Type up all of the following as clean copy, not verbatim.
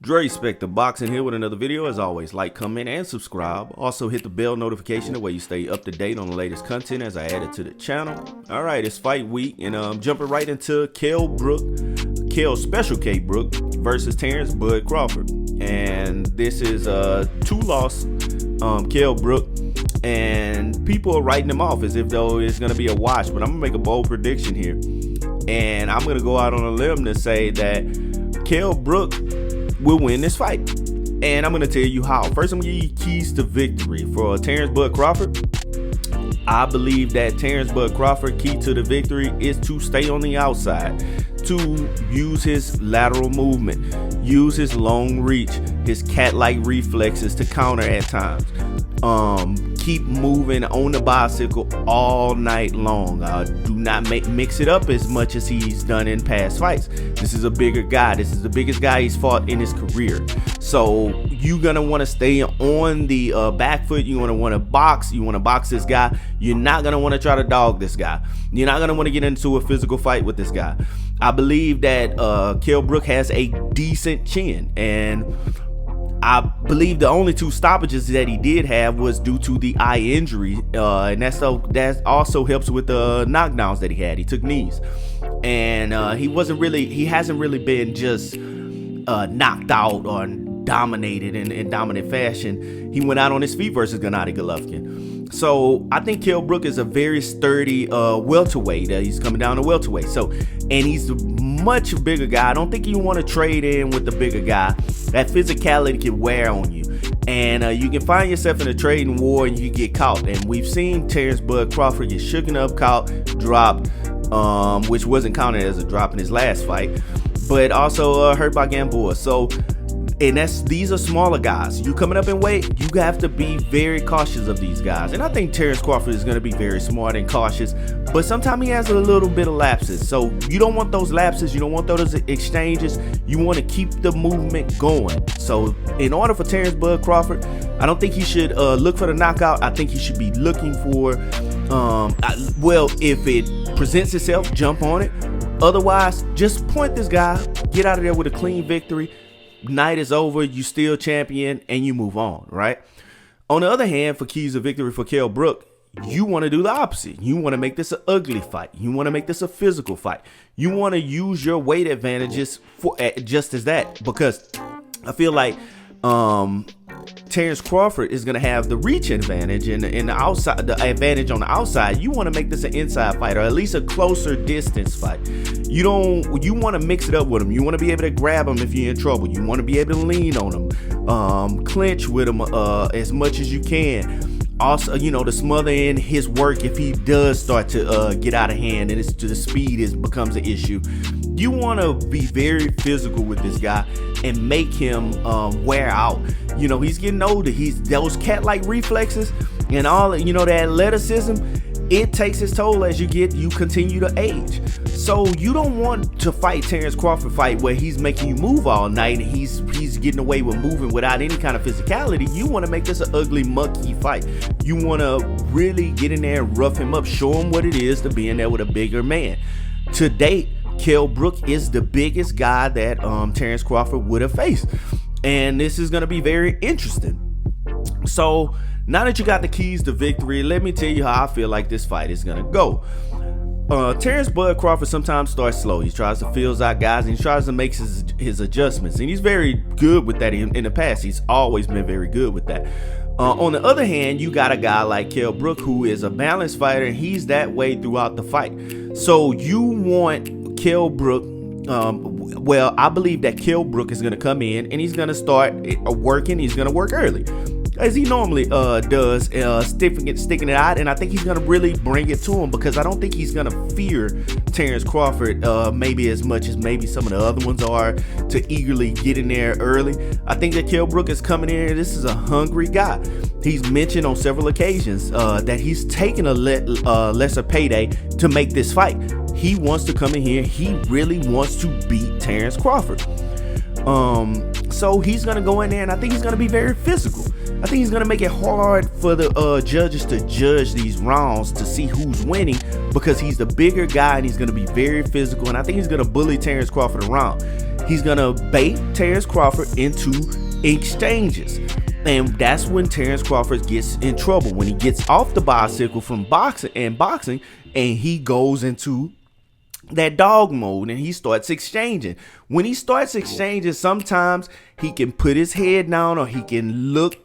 Dre Spectre Boxing here with another video. As always, like, comment, and subscribe. Also hit the bell notification that way you stay up to date on the latest content as I add it to the channel. Alright, it's fight week, and I'm jumping right into Kell Special K Brook versus Terence Bud Crawford. And this is a two-loss Kell Brook, and people are writing him off as if though it's going to be a wash, but I'm going to make a bold prediction here. And I'm going to go out on a limb to say that Kell Brook will win this fight. And I'm going to tell you how. First, I'm going to give you keys to victory for Terence Bud Crawford. I believe that Terence Bud Crawford, key to the victory is to stay on the outside, to use his lateral movement, use his long reach, his cat-like reflexes to counter at times. Keep moving on the bicycle all night long. Do not mix it up as much as he's done in past fights. This is a bigger guy. This is the biggest guy he's fought in his career. So you're gonna want to stay on the back foot. You're gonna want to box. You want to box this guy. You're not gonna want to try to dog this guy. You're not gonna want to get into a physical fight with this guy. I believe that Kell Brook has a decent chin, and I believe the only two stoppages that he did have was due to the eye injury, and that also helps with the knockdowns that he had. He took knees, and he hasn't really been just knocked out or dominated in dominant fashion. He went out on his feet versus Gennady Golovkin. So I think Kell Brook is a very sturdy welterweight. He's coming down to welterweight. So, and he's a much bigger guy. I don't think you want to trade in with the bigger guy. That physicality can wear on you, and you can find yourself in a trading war and you get caught. And we've seen Terence Bud Crawford get shooken up, caught, dropped, which wasn't counted as a drop in his last fight, but also hurt by Gamboa. So, and these are smaller guys. You coming up in weight, you have to be very cautious of these guys. And I think Terence Crawford is going to be very smart and cautious, but sometimes he has a little bit of lapses. So you don't want those lapses. You don't want those exchanges. You want to keep the movement going. So in order for Terence Bud Crawford, I don't think he should look for the knockout. I think he should be looking for, well, if it presents itself, jump on it. Otherwise, just point this guy, get out of there with a clean victory. Night is over, you still champion, and you move on, right? On the other hand, for keys of victory for Kell Brook, you want to do the opposite. You want to make this an ugly fight. You want to make this a physical fight. You want to use your weight advantages for just as that, because I feel like Terence Crawford is going to have the reach advantage and the outside, the advantage on the outside. You want to make this an inside fight, or at least a closer distance fight. You want to mix it up with him. You want to be able to grab him if you're in trouble. You want to be able to lean on him, clinch with him as much as you can. Also, to smother in his work if he does start to get out of hand and the speed becomes an issue. You want to be very physical with this guy and make him wear out. He's getting older. Those cat-like reflexes and all, that athleticism, it takes its toll as you continue to age. So you don't want to fight Terence Crawford fight where he's making you move all night and he's getting away with moving without any kind of physicality. You want to make this an ugly, mucky fight. You want to really get in there and rough him up, show him what it is to be in there with a bigger man. To date, Kell Brook is the biggest guy that Terence Crawford would have faced, and this is going to be very interesting. So now that you got the keys to victory, let me tell you how I feel like this fight is going to go. Terence Bud Crawford sometimes starts slow. He tries to feel out guys and he tries to make his adjustments, and he's very good with that in the past. He's always been very good with that. On the other hand, you got a guy like Kell Brook who is a balanced fighter, and he's that way throughout the fight. So you want Kell Brook, well, I believe that Kell Brook is going to come in and he's going to start working. He's going to work early, as he normally does, sticking it out, and I think he's going to really bring it to him, because I don't think he's going to fear Terence Crawford maybe as much as maybe some of the other ones are, to eagerly get in there early. I think that Kell Brook is coming in, this is a hungry guy. He's mentioned on several occasions that he's taking a lesser payday to make this fight. He wants to come in here. He really wants to beat Terence Crawford. So he's going to go in there, and I think he's going to be very physical. I think he's going to make it hard for the judges to judge these rounds to see who's winning, because he's the bigger guy and he's going to be very physical, and I think he's going to bully Terence Crawford around. he's gonna bait Terence Crawford into exchanges. And that's when Terence Crawford gets in trouble, when he gets off the bicycle from boxing and he goes into that dog mode and he starts exchanging. When he starts exchanging, sometimes he can put his head down or he can look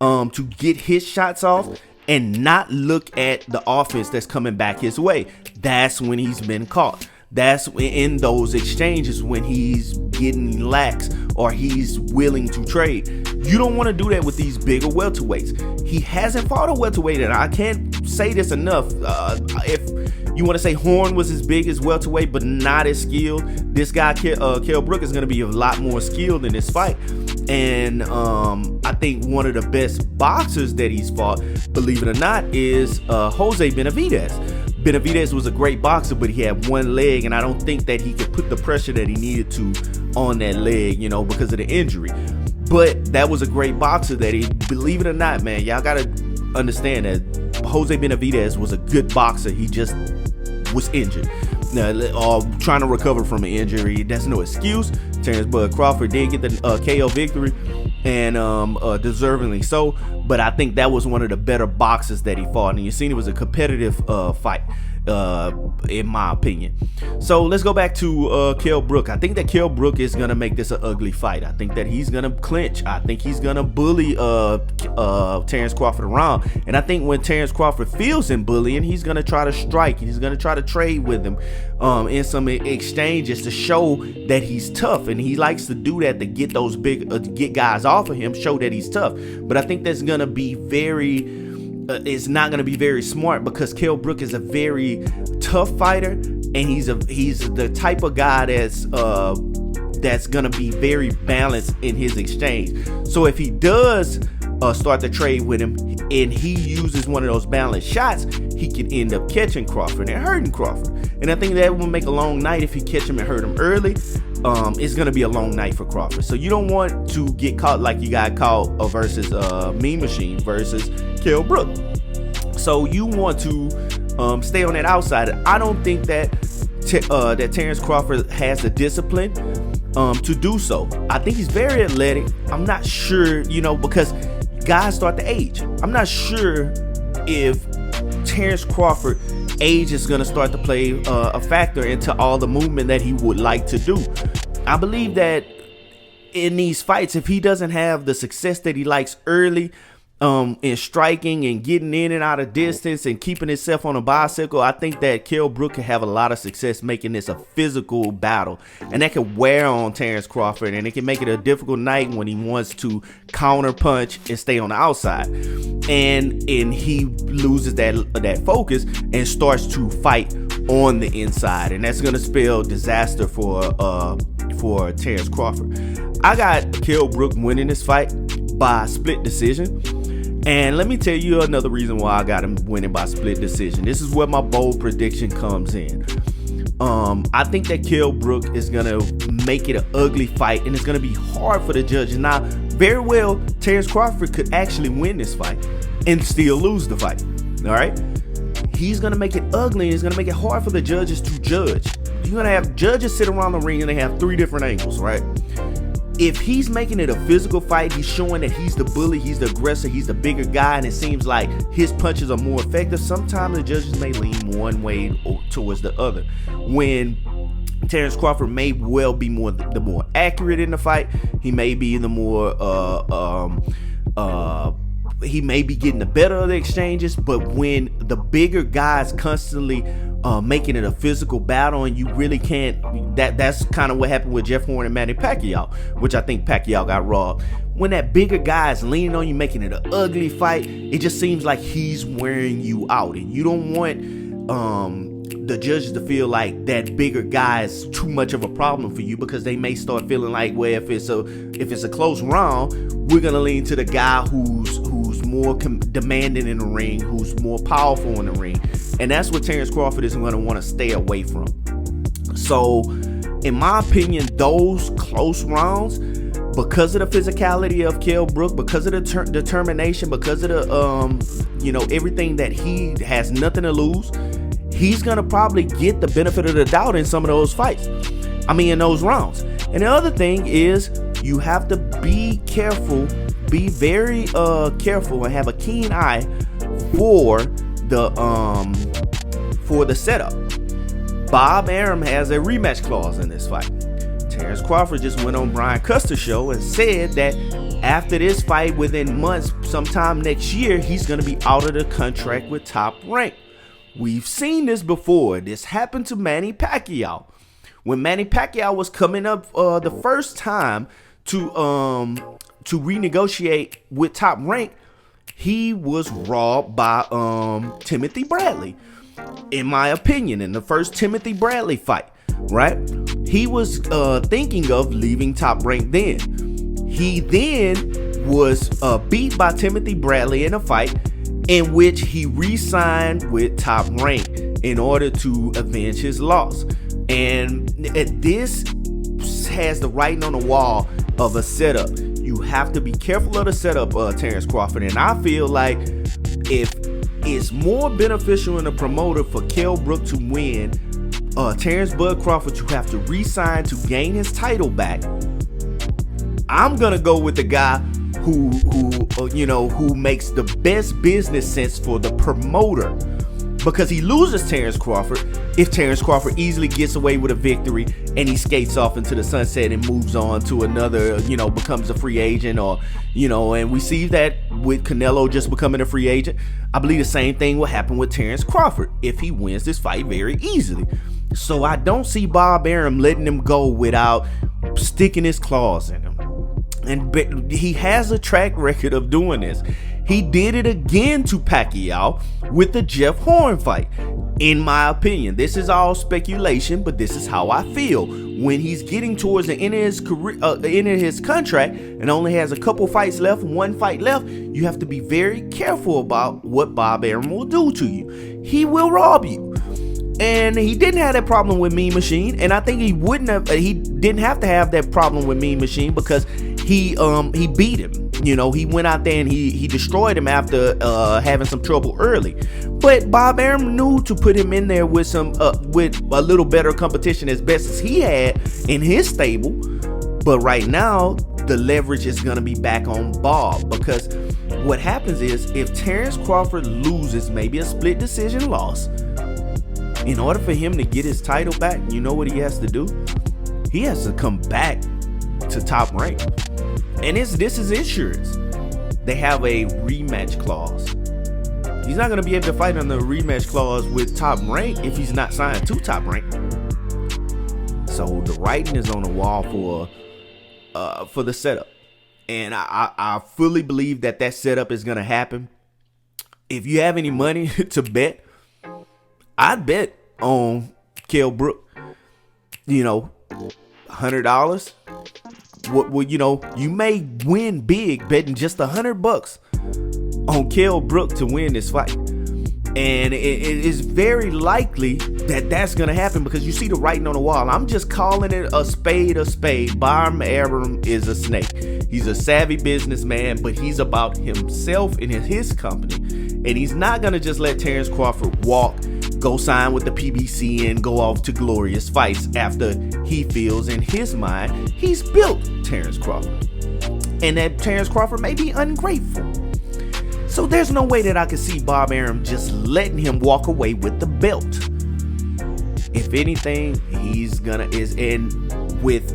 to get his shots off and not look at the offense that's coming back his way. That's when he's been caught. That's in those exchanges when he's getting lax or he's willing to trade. You don't want to do that with these bigger welterweights. He hasn't fought a welterweight, and I can't say this enough. If you want to say Horn was as big as welterweight but not as skilled, this guy Kell Brook is going to be a lot more skilled in this fight. And I think one of the best boxers that he's fought, believe it or not, is Jose Benavidez. Benavidez was a great boxer, but he had one leg, and I don't think that he could put the pressure that he needed to on that leg, because of the injury. But that was a great boxer that he, believe it or not, man, y'all got to understand that Jose Benavidez was a good boxer. He just was injured. Now, trying to recover from an injury, that's no excuse. Terence Bud Crawford did get the KO victory, and deservingly so. But I think that was one of the better boxers that he fought, and you seen it was a competitive fight, in my opinion. So let's go back to Kell Brook. I think that Kell Brook is gonna make this an ugly fight. I think that he's gonna clinch. I think he's gonna bully Terence Crawford around, and I think when Terence Crawford feels him bullying, he's gonna try to strike. He's gonna try to trade with him in some exchanges to show that he's tough, and he likes to do that to get those get guys off of him, show that he's tough. But I think that's gonna be it's not going to be very smart, because Kell Brook is a very tough fighter, and he's the type of guy that's going to be very balanced in his exchange. So if he does start to trade with him and he uses one of those balanced shots, he can end up catching Crawford and hurting Crawford. And I think that will make a long night if he catch him and hurt him early. It's going to be a long night for Crawford. So you don't want to get caught like you got caught versus Mean Machine versus Kell Brook. So you want to stay on that outside. I don't think that that Terence Crawford has the discipline to do so. I think he's very athletic. I'm not sure, because guys start to age. I'm not sure if Terence Crawford age is going to start to play a factor into all the movement that he would like to do. I believe that in these fights, if he doesn't have the success that he likes early in striking and getting in and out of distance and keeping himself on a bicycle, I think that Kell Brook can have a lot of success making this a physical battle, and that can wear on Terence Crawford, and it can make it a difficult night when he wants to counter punch and stay on the outside, and he loses that focus and starts to fight on the inside, and that's gonna spell disaster for Terence Crawford. I got Kell Brook winning this fight by split decision. And let me tell you another reason why I got him winning by split decision. This is where my bold prediction comes in. I think that Kell Brook is going to make it an ugly fight, and it's going to be hard for the judges. Now, very well, Terence Crawford could actually win this fight and still lose the fight. All right? He's going to make it ugly, and it's going to make it hard for the judges to judge. You're going to have judges sit around the ring, and they have 3 different angles, right? If he's making it a physical fight, he's showing that he's the bully, he's the aggressor, he's the bigger guy, and it seems like his punches are more effective, sometimes the judges may lean one way or towards the other. When Terence Crawford may well be the more accurate in the fight, he may be the more he may be getting the better of the exchanges, but when the bigger guys constantly making it a physical battle, and you really can't, that's kind of what happened with Jeff Horn and Manny Pacquiao, which I think Pacquiao got robbed. When that bigger guy is leaning on you, making it an ugly fight, it just seems like he's wearing you out, and you don't want the judges to feel like that bigger guy is too much of a problem for you, because they may start feeling like, well, if it's a close round, we're gonna lean to the guy who's more demanding in the ring, who's more powerful in the ring, and that's what Terence Crawford is going to want to stay away from. So, in my opinion, those close rounds, because of the physicality of Kell Brook, because of the determination, because of the everything that he has nothing to lose, he's gonna probably get the benefit of the doubt in some of those fights. In those rounds. And the other thing is you have to be careful, be very careful, and have a keen eye for the setup. Bob Arum has a rematch clause in this fight. Terence Crawford just went on Brian Custer's show and said that after this fight, within months, sometime next year, he's going to be out of the contract with Top Rank. We've seen this before. This happened to Manny Pacquiao. When Manny Pacquiao was coming up the first time to renegotiate with Top Rank, he was robbed by Timothy Bradley. In my opinion, in the first Timothy Bradley fight, right? He was thinking of leaving Top Rank then. He then was beat by Timothy Bradley in a fight in which he re-signed with Top Rank in order to avenge his loss. And this has the writing on the wall of a setup. You have to be careful of the setup, Terence Crawford. And I feel like if it's more beneficial in a promoter for Kell Brook to win, Terence Bud Crawford to have to re-sign to gain his title back, I'm gonna go with the guy who makes the best business sense for the promoter, because he loses Terence Crawford if Terence Crawford easily gets away with a victory and he skates off into the sunset and moves on to another, becomes a free agent, or and we see that with Canelo just becoming a free agent. I believe the same thing will happen with Terence Crawford if he wins this fight very easily. So I don't see Bob Arum letting him go without sticking his claws in him. And he has a track record of doing this. He did it again to Pacquiao with the Jeff Horn fight. In my opinion, this is all speculation, but this is how I feel. When he's getting towards the end of his career, end of his contract, and only has a couple fights left, one fight left, you have to be very careful about what Bob Arum will do to you. He will rob you. And he didn't have that problem with Mean Machine, and I think he didn't have to have that problem with Mean Machine because he beat him. He went out there and he destroyed him after having some trouble early. But Bob Arum knew to put him in there with with a little better competition as best as he had in his stable. But right now, the leverage is gonna be back on Bob, because what happens is if Terence Crawford loses, maybe a split decision loss, in order for him to get his title back, you know what he has to do? He has to come back to Top Rank. And this is insurance. They have a rematch clause. He's not going to be able to fight on the rematch clause with Top Rank if he's not signed to Top Rank. So the writing is on the wall for the setup. And I fully believe that setup is going to happen. If you have any money to bet, I'd bet on Kell Brook. $100. You may win big betting just $100 on Kell Brook to win this fight. And it is very likely that that's going to happen because you see the writing on the wall. I'm just calling it a spade a spade. Bob Arum is a snake. He's a savvy businessman, but he's about himself and his company. And he's not going to just let Terence Crawford walk, go sign with the PBC, and go off to glorious fights after he feels in his mind he's built Terence Crawford. And that Terence Crawford may be ungrateful. So there's no way that I could see Bob Arum just letting him walk away with the belt. If anything, he's gonna with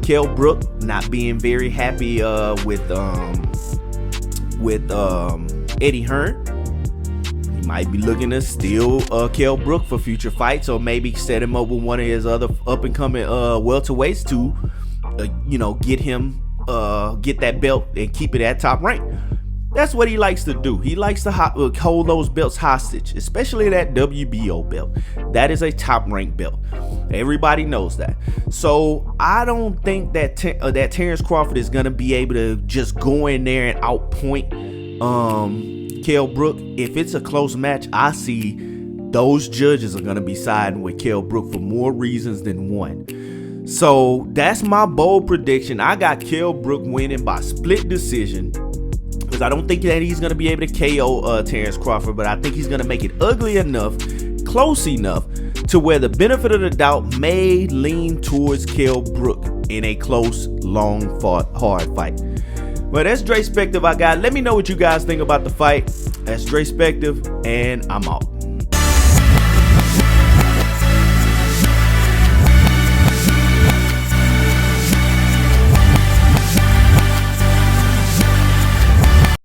Kell Brook not being very happy with Eddie Hearn. He might be looking to steal Kell Brook for future fights, or maybe set him up with one of his other up and coming welterweights to get that belt and keep it at Top Rank. That's what he likes to do. He likes to hold those belts hostage, especially that WBO belt. That is a Top Rank belt. Everybody knows that. So I don't think that that Terence Crawford is gonna be able to just go in there and outpoint Kell Brook. If it's a close match, I see those judges are gonna be siding with Kell Brook for more reasons than one. So that's my bold prediction. I got Kell Brook winning by split decision, because I don't think that he's going to be able to KO Terence Crawford, but I think he's going to make it ugly enough, close enough, to where the benefit of the doubt may lean towards Kell Brook. And in a close, long fought, hard fight. Well, that's Dre Spective I got. Let me know what you guys think about the fight. That's Dre Spective, and I'm out.